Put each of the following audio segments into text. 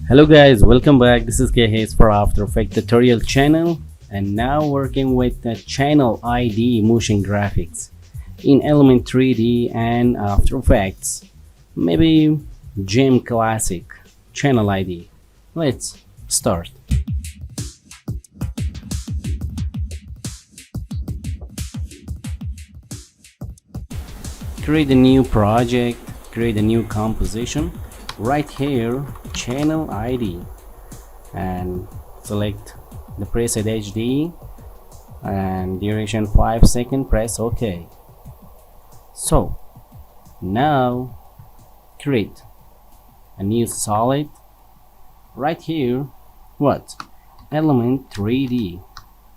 Hello guys, welcome back. This is Hayes for After Effects tutorial channel, and now working with the channel ID motion graphics in Element 3D and After Effects. Maybe Gem Classic channel ID. Let's start. Create a new project, create a new composition. Right here, channel ID, and select the preset HD and duration 5 seconds. Press OK. So now create a new solid. Right here, what? Element 3D.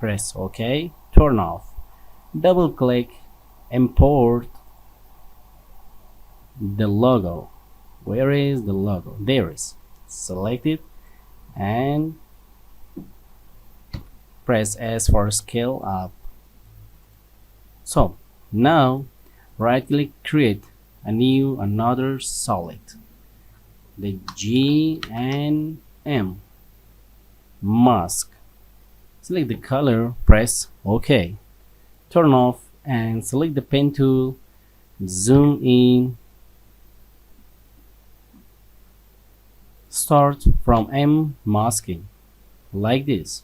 Press OK. Turn off. Double click. Import the logo. Where is the logo? There is. Select it and press S for scale up. So now right click, create another solid, the G and M mask. Select the color, press OK. Turn off and select the pen tool, zoom in. Start from M masking like this.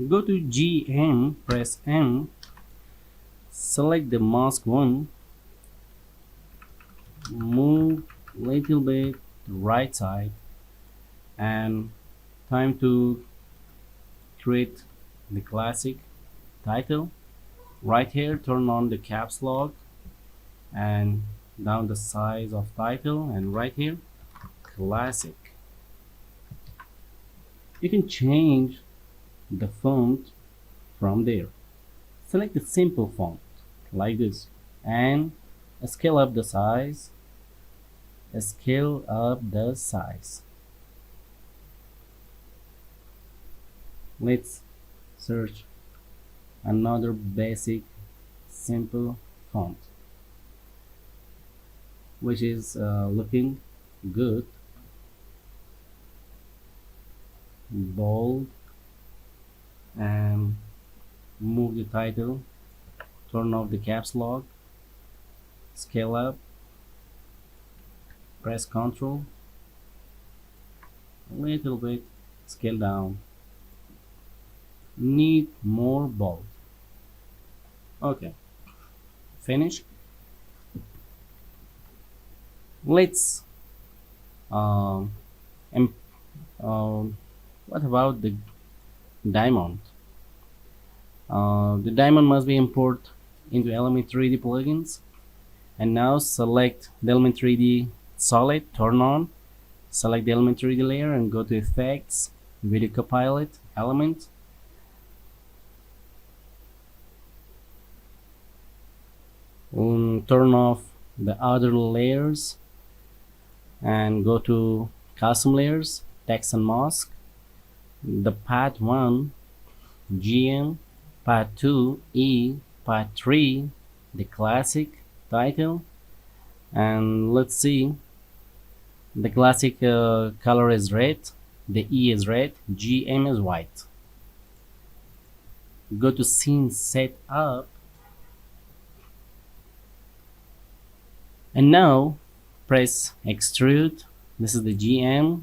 Go to GM, press M, select the mask one, move little bit to right side, and time to create the classic title. Right here, turn on the caps lock and down the size of title, and right here classic. You can change the font from there. Select the simple font like this and scale up the size. Scale up the size. Let's search another basic simple font which is looking good. Bold, and move the title. Turn off the caps lock. Scale up. Press Ctrl. A little bit. Scale down. Need more bold. Okay. Finish. Let's um, what about the diamond? The diamond must be imported into Element 3D plugins. And now select the Element 3D solid, turn on, select the Element 3D layer and go to Effects, Video Copilot, Element. Turn off the other layers and go to Custom Layers, Text and Mask. The Path 1, GM, Path 2, E, Path 3, the classic title, and let's see, the classic color is red, the E is red, GM is white. Go to Scene Setup, and now press Extrude. This is the GM.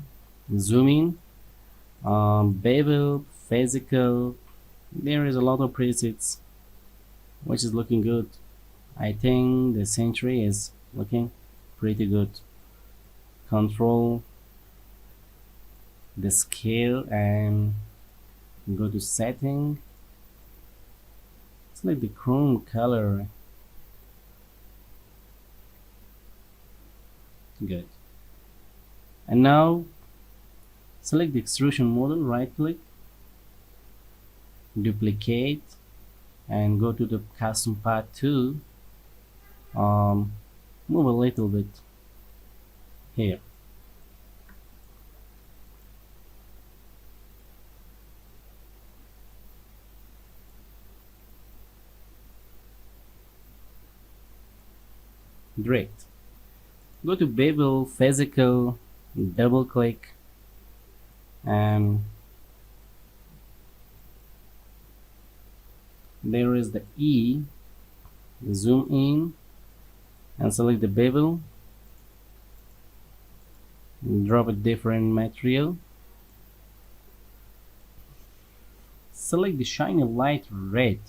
Zoom in, bevel, physical. There is a lot of presets which is looking good. I think the century is looking pretty good. Control the scale and go to setting. Select the chrome color. Good. And now select the extrusion model, right click, duplicate, and go to the custom path 2. Move a little bit here. Great. Go to bevel physical, double click, and there is the E. Zoom in and select the bevel, drop a different material, select the shiny light red,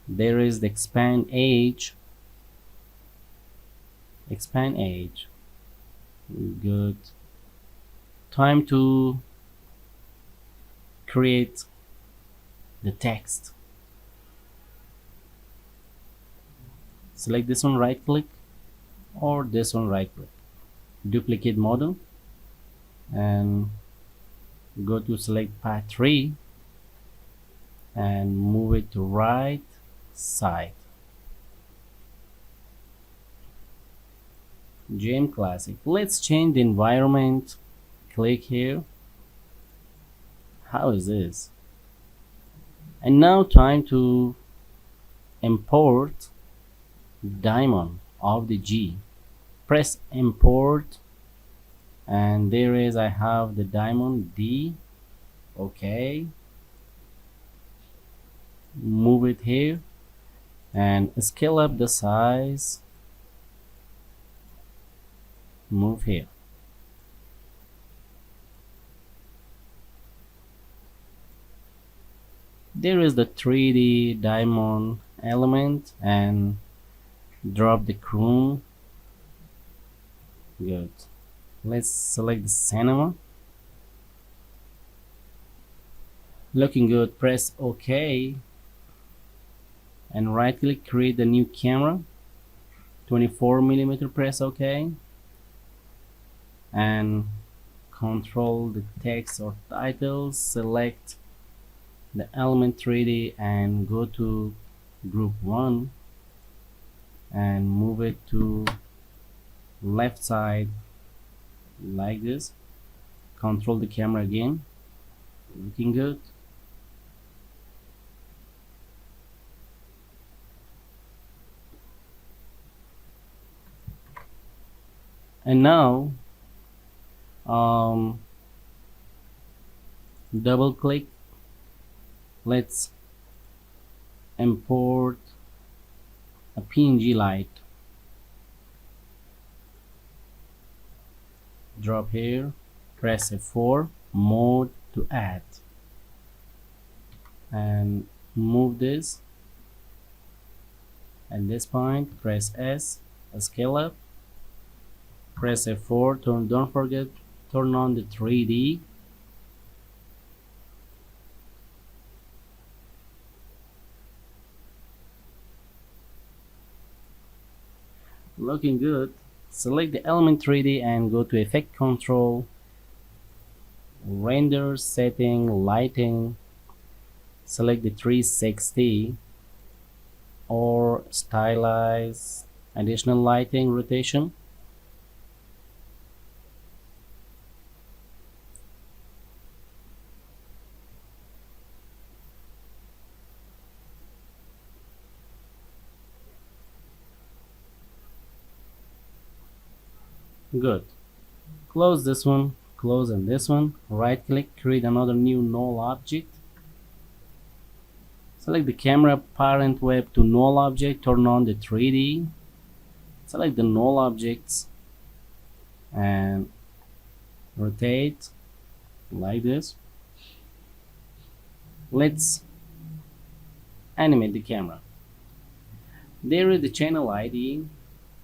there is the expand edge, good. Time to create the text. Select this one, right click, or this one, right click, duplicate model, and go to select path 3 and move it to right side. Gem Classic. Let's change the environment. Click here. How is this? And now time to import diamond of the G. Press import, and there is, I have the diamond D. Okay, move it here and scale up the size. Move here. There is the 3D diamond element, and drop the chrome. Good. Let's select the cinema. Looking good. Press OK and right click, create a new camera, 24mm. Press OK and control the text or title. Select the element 3D and go to group 1 and move it to left side like this. Control the camera again. Looking good. And now double click. Let's import a PNG light. Drop here, press F4, mode to add, and move this. At this point, press S, scale up, press F4, don't forget, turn on the 3D. Looking good. Select the element 3D and go to effect control, render setting, lighting. Select the 360 or stylize, additional lighting, rotation. Good. Close this one, close and this one. Right click, create another new null object. Select the camera parent web to null object, turn on the 3D. Select the null objects and rotate like this. Let's animate the camera. There is the channel ID,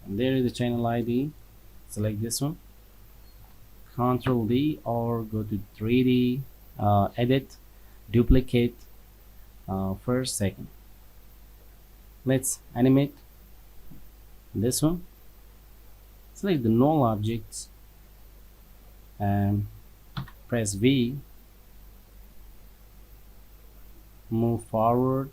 and there is the channel ID. Select this one, Ctrl D, or go to 3D, edit, duplicate, first, second. Let's animate this one. Select the null objects and press V, move forward,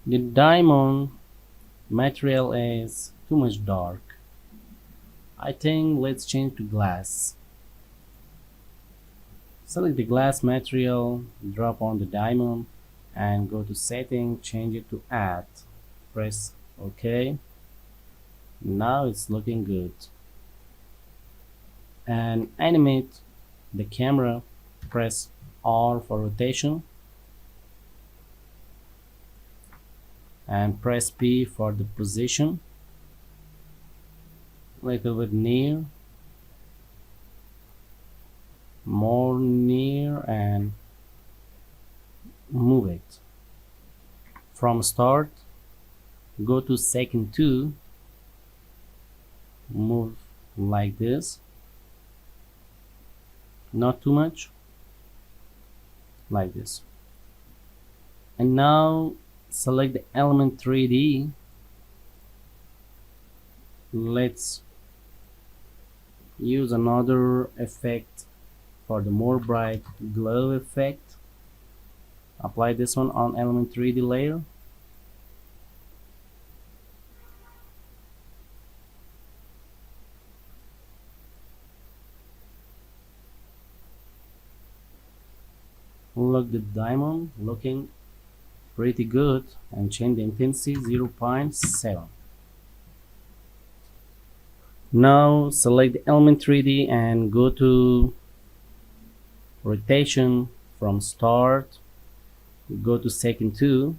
the diamond material is too much dark. I think let's change to glass. Select the glass material, drop on the diamond and go to setting, change it to add. Press OK. Now it's looking good. And animate the camera, press R for rotation and press P for the position. Little bit near, more near, and move it. From start, go to second 2, move like this, not too much, like this. And now select the element 3D. Let's use another effect for the more bright glow effect. Apply this one on element 3D layer. Look, the diamond looking pretty good, and change the intensity 0.7. Now select the element 3D and go to rotation. From start, go to second 2,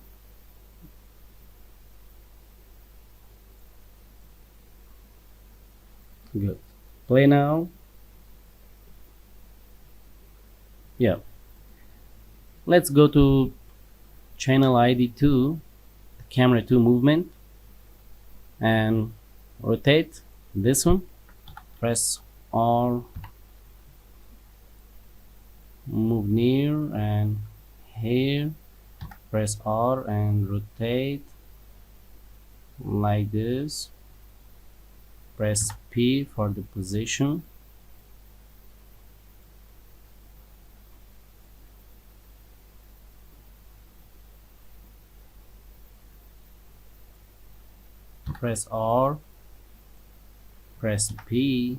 good. Play now. Yeah, let's go to channel ID 2, camera 2 movement, and rotate this one. Press R, move near, and here press R and rotate like this. Press P for the position. Press R, press P,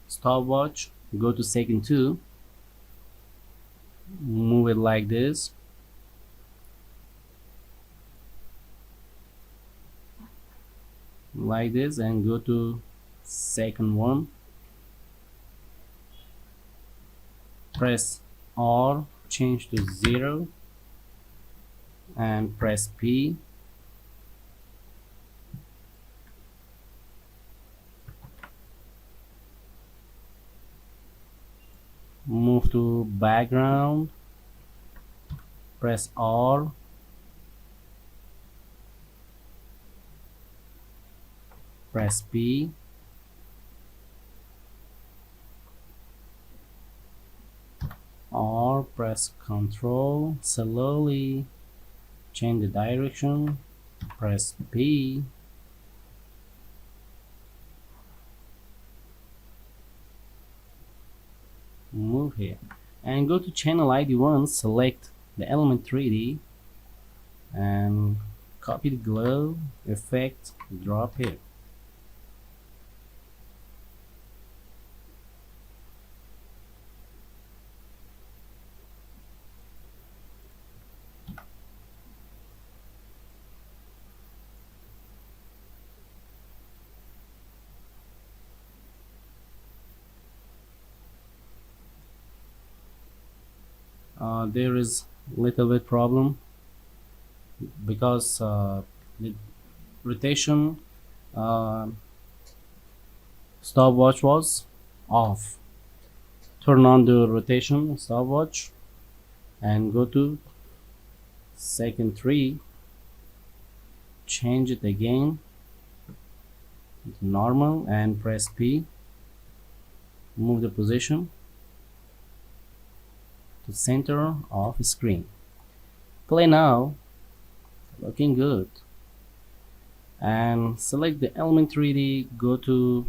stopwatch, go to second 2, move it like this, and go to second 1, press R, change to 0, and press P. Move to background, press R, press P, R, press Ctrl, slowly change the direction, press P, move here, and go to channel ID 1, select the element 3D and copy the glow effect, drop here. There is little bit problem because the rotation stopwatch was off. Turn on the rotation stopwatch and go to second 3, change it again to normal and press P. Move the position to center of screen. Play now. Looking good. And select the element 3D, go to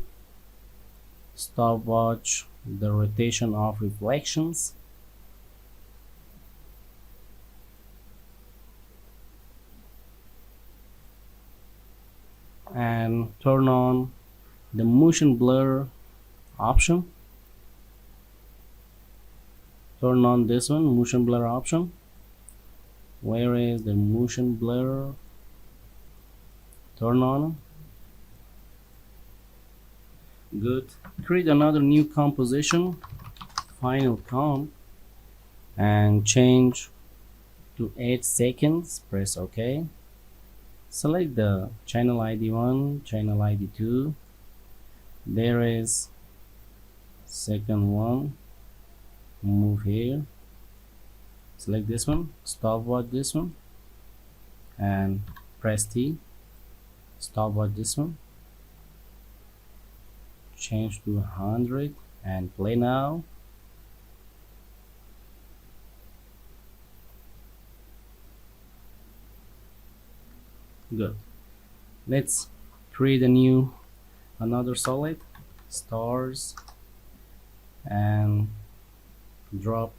stopwatch, the rotation of reflections, and turn on the motion blur option. Turn on this one, motion blur option. Where is the motion blur? Turn on. Good. Create another new composition, final comp, and change to 8 seconds. Press OK. Select the channel ID 1, channel ID 2. There is second one. Move here. Select this one. Stopwatch this one, and press T. Stopwatch this one. Change to 100 and play now. Good. Let's create another solid, stars, and drop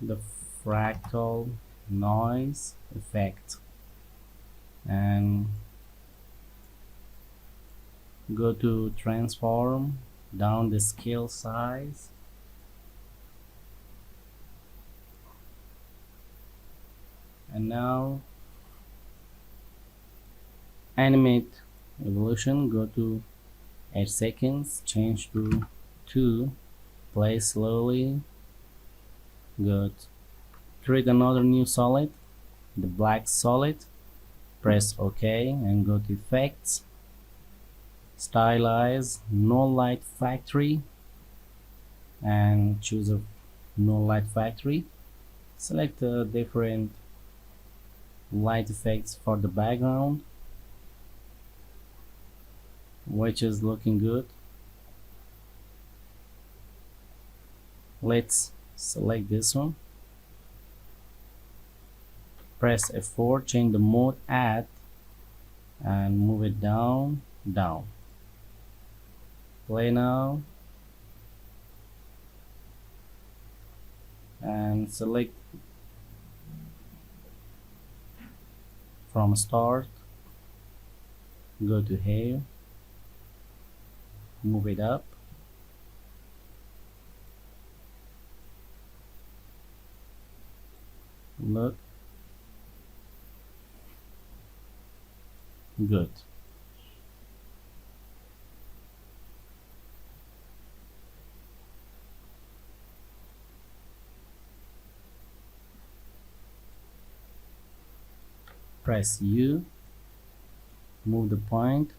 the fractal noise effect, and go to transform, down the scale size, and now animate evolution, go to 8 seconds, change to 2, play slowly. Good. Create another new solid, the black solid, press OK and go to effects, stylize, no light factory, and choose a no light factory. Select different light effects for the background, which is looking good. Let's select this one, press F4, change the mode, add, and move it down. Play now, and select from start, go to here, move it up, look good. Press U, move the point,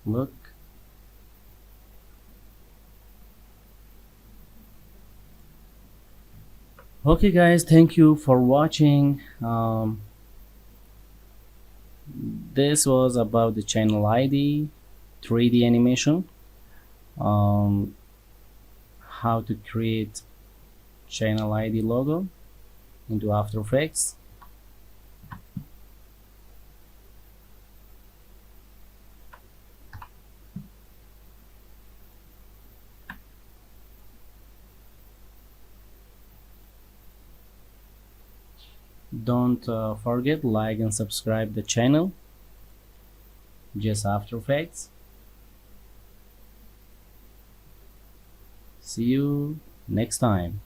look. Okay guys, thank you for watching. This was about the channel ID 3D animation, how to create channel ID logo into After Effects. Don't forget, like and subscribe the channel, just After Effects. See you next time.